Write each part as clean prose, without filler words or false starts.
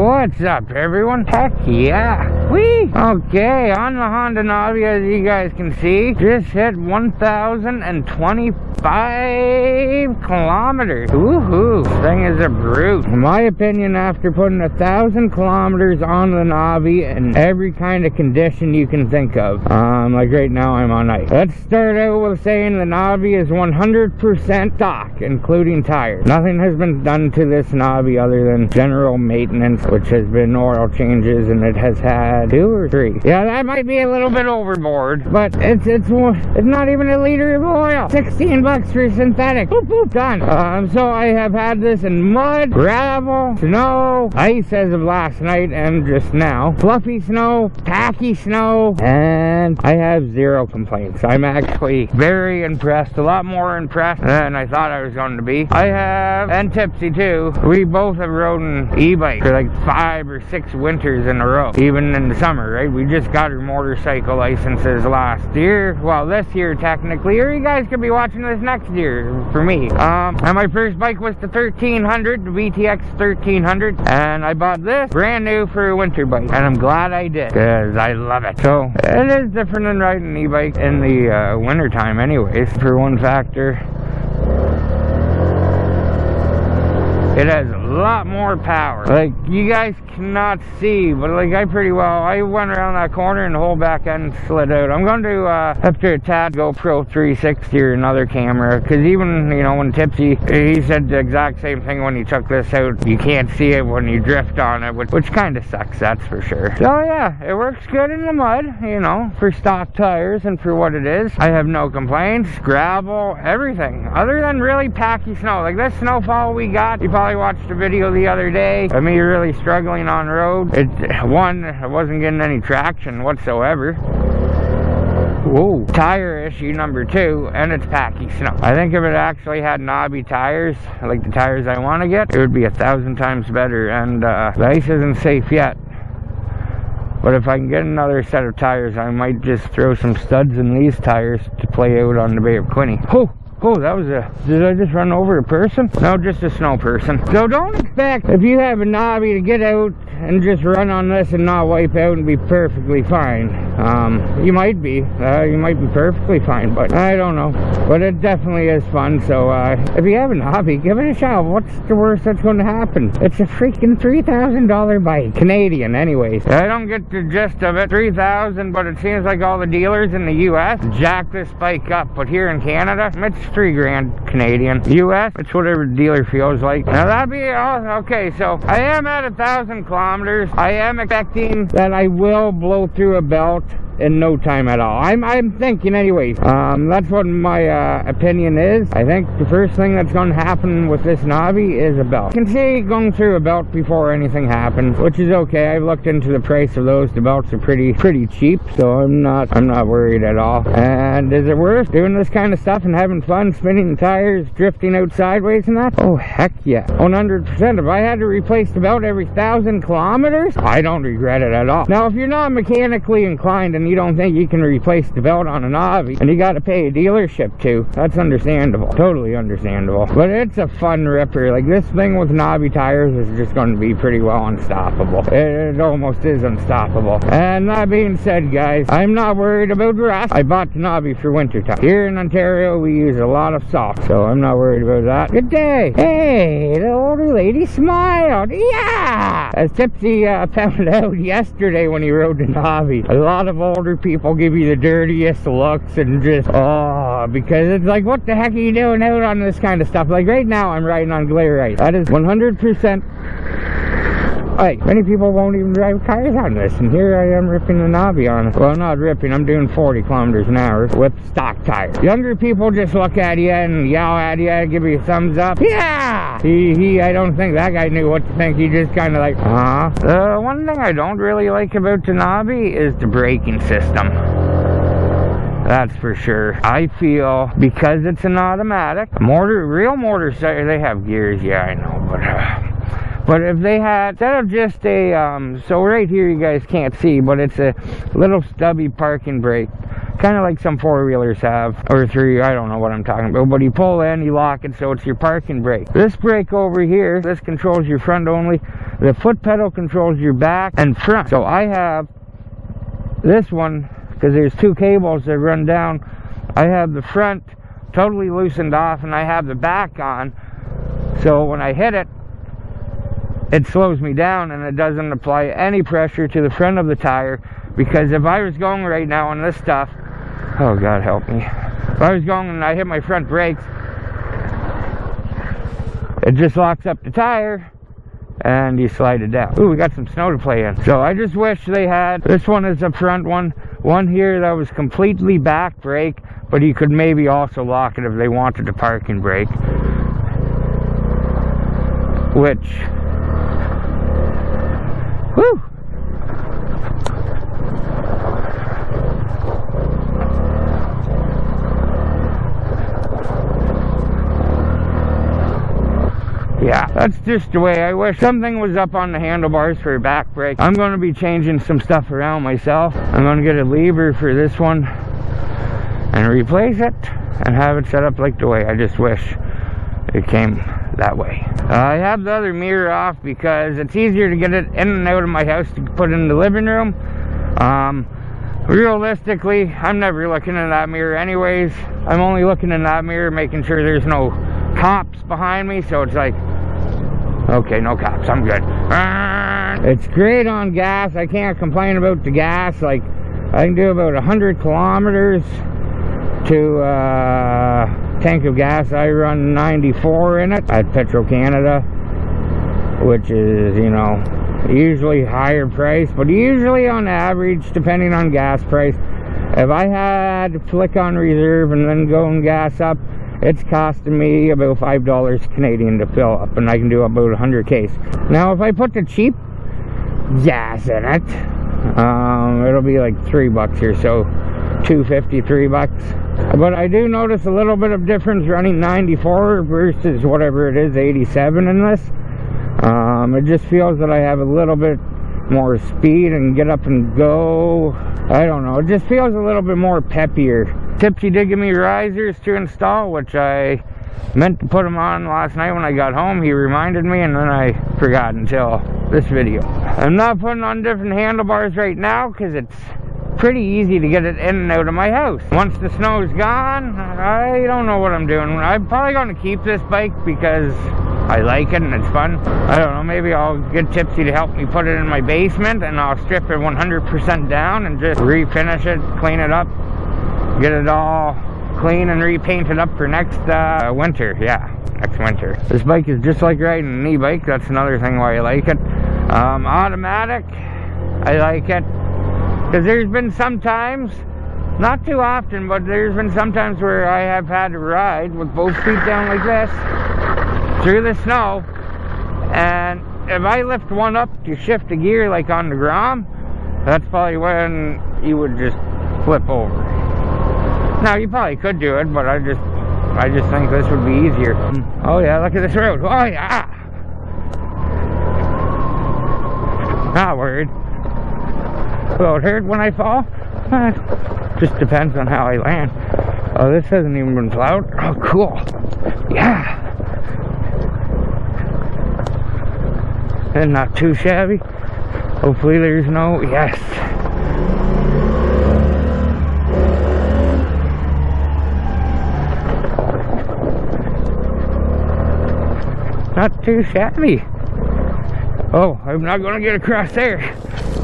What's up, everyone? Heck yeah. Whee! Okay, on the Honda Navi, as you guys can see, just hit 1,025 kilometers. Woohoo! This thing is a brute. In my opinion, after putting 1,000 kilometers on the Navi in every kind of condition you can think of, like right now I'm on ice. Let's start out with saying the Navi is 100% stock, including tires. Nothing has been done to this Navi other than general maintenance, which has been oil changes, and it has had 2 or 3. Yeah, that might be a little bit overboard, but it's not even a liter of oil. 16 bucks for synthetic. Boop, boop, done. So I have had this in mud, gravel, snow, ice as of last night and just now, fluffy snow, tacky snow, and I have 0 complaints. I'm actually very impressed, a lot more impressed than I thought I was going to be. I have, and Tipsy too, we both have rode an e-bike for like 5 or 6 winters in a row, even in the summer, right? We just got our motorcycle licenses last year, well, this year technically, or you guys could be watching this next year for me. And my first bike was the 1300, the VTX 1300, and I bought this brand new for a winter bike, and I'm glad I did, because I love it. So it is different than riding an e-bike in the winter time anyways, for one factor. It has a lot more power. Like, you guys cannot see, but like I went around that corner and the whole back end slid out. I'm going to have to attach GoPro 360 or another camera, because even, you know, when Tipsy, he said the exact same thing when he took this out. You can't see it when you drift on it, which kind of sucks, that's for sure. So yeah, it works good in the mud, you know, for stock tires and for what it is. I have no complaints. Gravel, everything, other than really packy snow. Like this snowfall we got, you probably watched a video the other day of me really struggling on road. I wasn't getting any traction whatsoever. Whoa, tire issue number 2, and it's packy snow. I think if it actually had knobby tires, like the tires I want to get, it would be 1,000 times better, and the ice isn't safe yet. But if I can get another set of tires, I might just throw some studs in these tires to play out on the Bay of Quinte. Oh, that was did I just run over a person? No, just a snow person. So don't expect, if you have a Navi, to get out and just run on this and not wipe out and be perfectly fine. You might be perfectly fine, but I don't know. But it definitely is fun, so if you have a Navi, give it a shot. What's the worst that's going to happen? It's a freaking $3,000 bike. Canadian, anyways. I don't get the gist of it. $3,000, but it seems like all the dealers in the US jack this bike up. But here in Canada, it's $3,000 Canadian. US, it's whatever the dealer feels like. Now that'd be okay. So I am at 1,000 kilometers. I am expecting that I will blow through a belt in no time at all. I'm thinking anyways. That's what my opinion is. I think the first thing that's going to happen with this Navi is a belt. You can see going through a belt before anything happens, which is okay. I've looked into the price of those. The belts are pretty cheap, so I'm not worried at all. And is it worth doing this kind of stuff and having fun, spinning the tires, drifting out sideways and that? Oh heck yeah, 100%. If I had to replace the belt every 1,000 kilometers, I don't regret it at all. Now if you're not mechanically inclined and you don't think you can replace the belt on a Navi and you got to pay a dealership too, that's understandable, totally understandable. But it's a fun ripper. Like this thing with Navi tires is just going to be pretty well unstoppable. It almost is unstoppable. And that being said, guys, I'm not worried about rust. I bought the Navi for winter time. Here in Ontario we use a lot of salt, so I'm not worried about that. Good day. Hey, the older lady smiled. Yeah, as Tipsy found out yesterday when he rode the Navi, a lot of older people give you the dirtiest looks and just, because it's like, what the heck are you doing out on this kind of stuff? Like right now I'm riding on glare ice. That is 100%. Hey, many people won't even drive tires on this, and here I am ripping the Navi on it. Well, not ripping, I'm doing 40 kilometers an hour with stock tires. Younger people just look at you and yell at you, give you a thumbs up. Yeah! I don't think that guy knew what to think. He just kind of like, one thing I don't really like about the Navi is the braking system. That's for sure. I feel, because it's an automatic, real motorcycles, they have gears, yeah, I know, but if they had, instead of just a, so right here you guys can't see, but it's a little stubby parking brake. kind of like some four-wheelers have, or three, I don't know what I'm talking about, but you pull in, you lock it, so it's your parking brake. This brake over here, this controls your front only. The foot pedal controls your back and front. So I have this one, because there's two cables that run down. I have the front totally loosened off, and I have the back on, so when I hit it, it slows me down, and it doesn't apply any pressure to the front of the tire. Because if I was going right now on this stuff, oh God help me, if I was going and I hit my front brakes, it just locks up the tire and you slide it down. Ooh, we got some snow to play in. So I just wish they had, this one is a front one here that was completely back brake, but you could maybe also lock it if they wanted the parking brake, which, whew. Yeah, that's just the way. I wish something was up on the handlebars for a back brake. I'm going to be changing some stuff around myself. I'm going to get a lever for this one and replace it and have it set up like the way. I just wish it came that way. I have the other mirror off because it's easier to get it in and out of my house to put in the living room. Realistically, I'm never looking in that mirror anyways. I'm only looking in that mirror making sure there's no cops behind me, so it's like, okay, no cops, I'm good. It's great on gas. I can't complain about the gas. Like, I can do about 100 kilometers to tank of gas. I run 94 in it at Petro Canada, which is, you know, usually higher price, but usually on average, depending on gas price, if I had to flick on reserve and then go and gas up, it's costing me about $5 Canadian to fill up, and I can do about 100 Ks. Now, if I put the cheap gas in it, it'll be like $3 or so, $2.50, $3. But I do notice a little bit of difference running 94 versus whatever it is, 87 in this. It just feels that I have a little bit more speed and get up and go. I don't know, it just feels a little bit more peppier. Tipsy did give me risers to install, which I meant to put them on last night when I got home. He reminded me, and then I forgot until this video. I'm not putting on different handlebars right now because it's pretty easy to get it in and out of my house. Once the snow's gone, I don't know what I'm doing. I'm probably going to keep this bike because I like it and it's fun. I don't know, maybe I'll get Tipsy to help me put it in my basement, and I'll strip it 100% down and just refinish it, clean it up, get it all clean and repainted up for next winter. Yeah, next winter. This bike is just like riding an e-bike. That's another thing why I like it. Automatic, I like it because there's been some times, not too often, but there's been some times where I have had to ride with both feet down like this through the snow, and if I lift one up to shift a gear like on the Grom, that's probably when you would just flip over. Now, you probably could do it, but I just think this would be easier. Oh yeah, look at this road. Oh yeah! Not worried. Will it hurt when I fall? Just depends on how I land. Oh, this hasn't even been plowed. Oh, cool. Yeah. And not too shabby. Hopefully there's no, yes. Not too shabby. Oh, I'm not gonna get across there.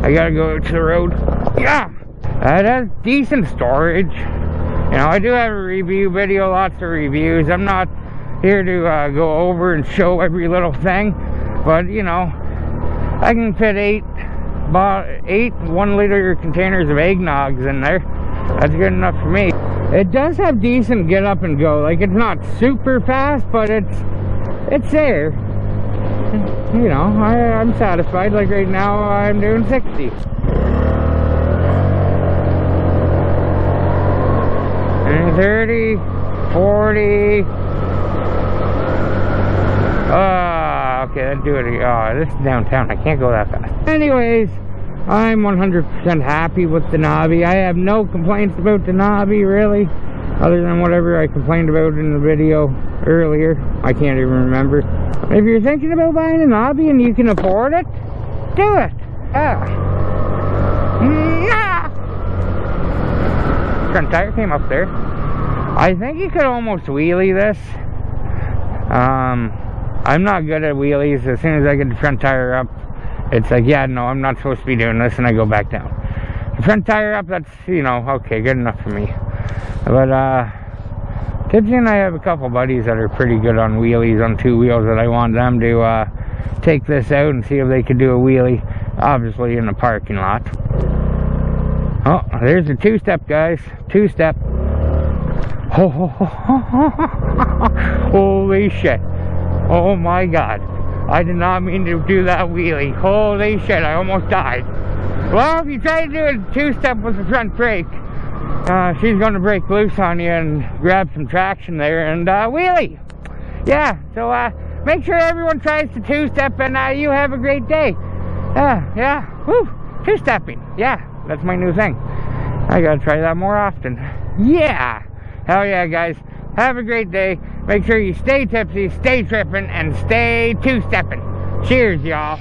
I gotta go to the road. Yeah, that has decent storage. You know, I do have a review video, lots of reviews. I'm not here to go over and show every little thing, but you know, I can fit about eight 1-liter containers of eggnogs in there. That's good enough for me. It does have decent get up and go. Like, it's not super fast, but it's there. You know, I'm satisfied. Like right now, I'm doing 60. And 30, 40. Okay, let's do it. Oh, this is downtown. I can't go that fast. Anyways, I'm 100% happy with the Navi. I have no complaints about the Navi, really, other than whatever I complained about in the video earlier. I can't even remember. If you're thinking about buying a Navi and you can afford it, do it. Front tire came up there. I think you could almost wheelie this. I'm not good at wheelies. As soon as I get the front tire up, it's like, yeah, no, I'm not supposed to be doing this, and I go back down. The front tire up, that's, you know, okay, good enough for me. But Tipsy and I have a couple buddies that are pretty good on wheelies on two wheels that I want them to take this out and see if they could do a wheelie, obviously in the parking lot. Oh, there's a two-step, guys. Two-step. Holy shit. Oh my god. I did not mean to do that wheelie. Holy shit, I almost died. Well, if you try to do a two-step with the front brake, she's going to break loose on you and grab some traction there and wheelie. Yeah, so make sure everyone tries to two-step, and you have a great day. Yeah, woo, two-stepping. Yeah, that's my new thing. I gotta try that more often. Yeah, hell yeah, guys. Have a great day. Make sure you stay tipsy, stay tripping, and stay two-stepping. Cheers, y'all.